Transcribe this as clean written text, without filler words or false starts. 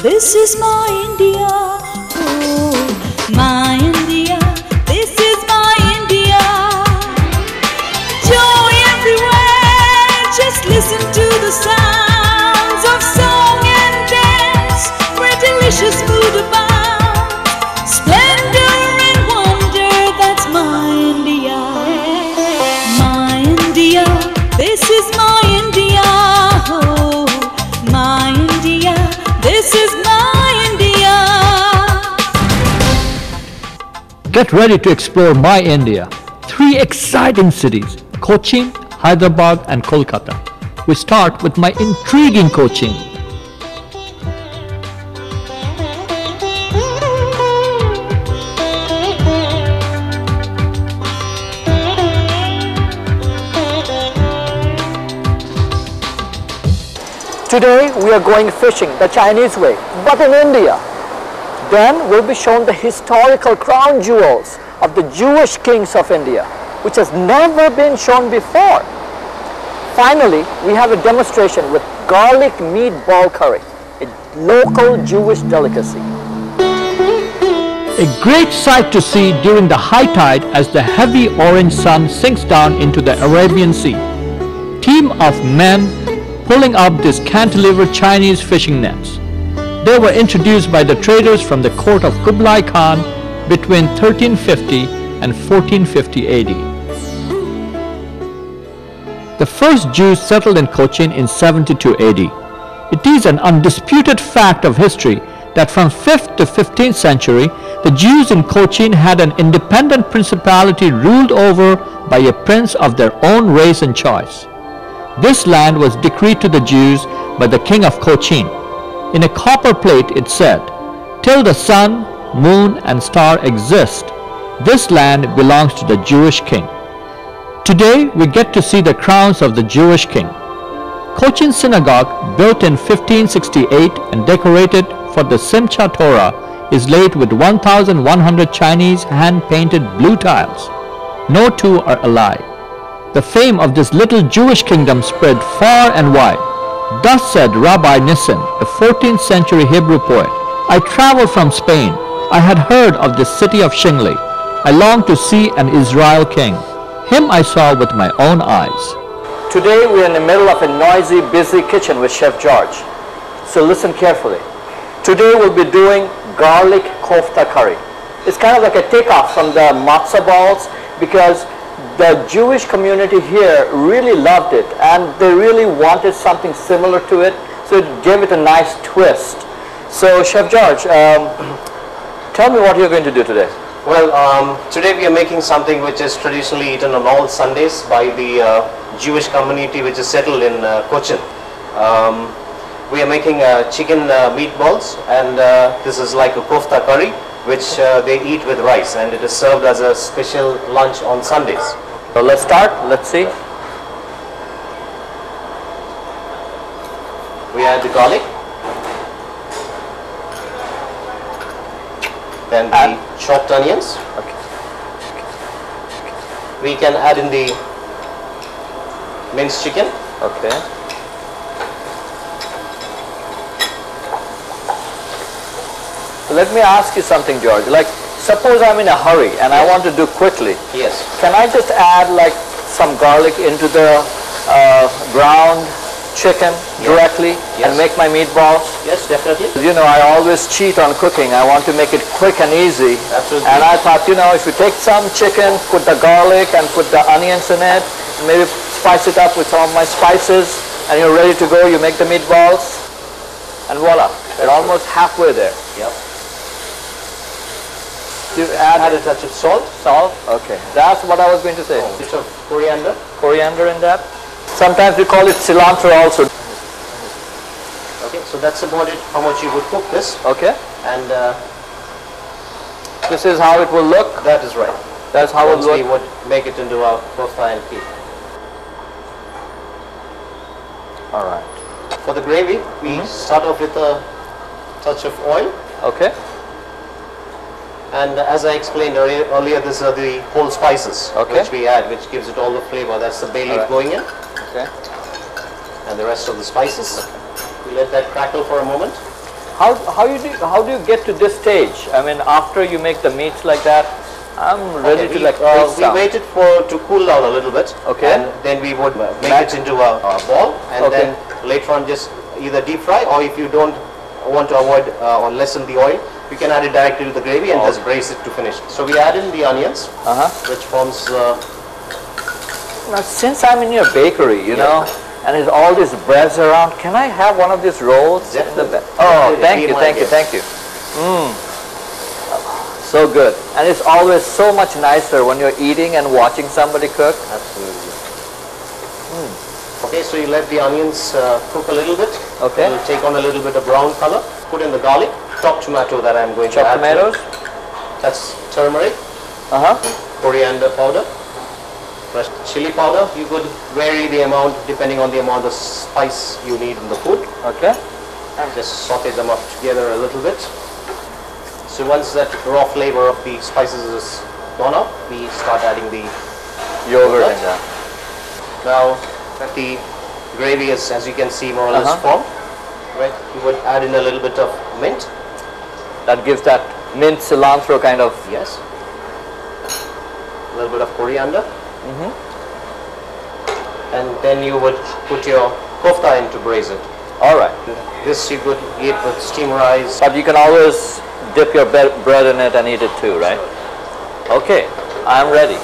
this is my India. Oh, my India, this is my India. Joy everywhere, just listen to the sounds of song and dance, where delicious food abounds. Splendor and wonder, that's my India. My India, this is my India. Oh, my India, this is my India. Get ready to explore my India. 3 exciting cities, Cochin, Hyderabad and Kolkata. We start with my intriguing Cochin. Today we are going fishing the Chinese way, but in India. Then we'll be shown the historical crown jewels of the Jewish kings of India, which has never been shown before. Finally, we have a demonstration with garlic meatball curry, a local Jewish delicacy. A great sight to see during the high tide as the heavy orange sun sinks down into the Arabian Sea. Team of men pulling up these cantilever Chinese fishing nets. They were introduced by the traders from the court of Kublai Khan between 1350 and 1450 AD. The first Jews settled in Cochin in 72 AD. It is an undisputed fact of history that from 5th to 15th century, the Jews in Cochin had an independent principality ruled over by a prince of their own race and choice. This land was decreed to the Jews by the king of Cochin. In a copper plate it said, "Till the sun, moon and star exist, this land belongs to the Jewish king." Today we get to see the crowns of the Jewish king. Cochin Synagogue, built in 1568 and decorated for the Simcha Torah, is laid with 1,100 Chinese hand-painted blue tiles. No two are alike. The fame of this little Jewish kingdom spread far and wide. Thus said Rabbi Nissim, a 14th century Hebrew poet, "I traveled from Spain. I had heard of the city of Shingle. I longed to see an Israel king. Him I saw with my own eyes." Today we are in the middle of a noisy, busy kitchen with Chef George. So listen carefully. Today we'll be doing garlic kofta curry. It's kind of like a takeoff from the matzah balls, because the Jewish community here really loved it and they really wanted something similar to it, so it gave it a nice twist. So Chef George, tell me what you're going to do today. Well, today we are making something which is traditionally eaten on all Sundays by the Jewish community which is settled in Cochin. We are making chicken meatballs, and this is like a kofta curry which they eat with rice, and it is served as a special lunch on Sundays. So let's start. Let's see. We add the garlic, then the chopped onions. Okay. We can add in the minced chicken. Okay. So let me ask you something, George. Like, suppose I'm in a hurry and I want to do quickly. Yes. Can I just add like some garlic into the ground chicken directly and make my meatballs? Yes, definitely. You know, I always cheat on cooking. I want to make it quick and easy. Absolutely. And I thought, you know, if you take some chicken, put the garlic and put the onions in it, and maybe spice it up with some of my spices, and you're ready to go. You make the meatballs, and voila, they're almost halfway there. Yep. You add a touch of salt. Salt? Okay. That's what I was going to say. A bit of coriander. Coriander in that. Sometimes we call it cilantro also. Okay, so that's about it, how much you would cook this. Okay. And this is how it will look. that is right. That's how it Once will we look. would make it into our kofta and peak. All right. For the gravy, we start off with a touch of oil. Okay. And as I explained earlier, these are the whole spices which we add, which gives it all the flavor. That's the bay leaf going in. Okay. And the rest of the spices. We let that crackle for a moment. how do you get to this stage? I mean, after you make the meats like that, I'm ready to like taste we some. waited to cool down a little bit. Okay. And then we would make it into a ball, and then later on just either deep fry, or if you don't want to avoid or lessen the oil, you can add it directly to the gravy and just braise it to finish. So we add in the onions, which forms. Now, since I'm in your bakery, you know, and there's all these breads around, can I have one of these rolls? Definitely. Oh, thank you. So good. And it's always so much nicer when you're eating and watching somebody cook. Absolutely. Okay, so you let the onions cook a little bit. Okay. It'll take on a little bit of brown color. Put in the garlic, chopped tomato that I'm going to add. Chopped tomatoes? That's turmeric, coriander powder, fresh chili powder. You could vary the amount depending on the amount of spice you need in the food. Okay. And just saute them up together a little bit. So once that raw flavor of the spices is gone up, we start adding the Yogurt in there. Now that the gravy is, as you can see, more or less formed, right? You would add in a little bit of mint. That gives that mint cilantro kind of. Yes. A little bit of coriander. And then you would put your kofta in to braise it. All right. This you could eat with steamed rice. But you can always dip your bread in it and eat it too, right? Okay, I'm ready.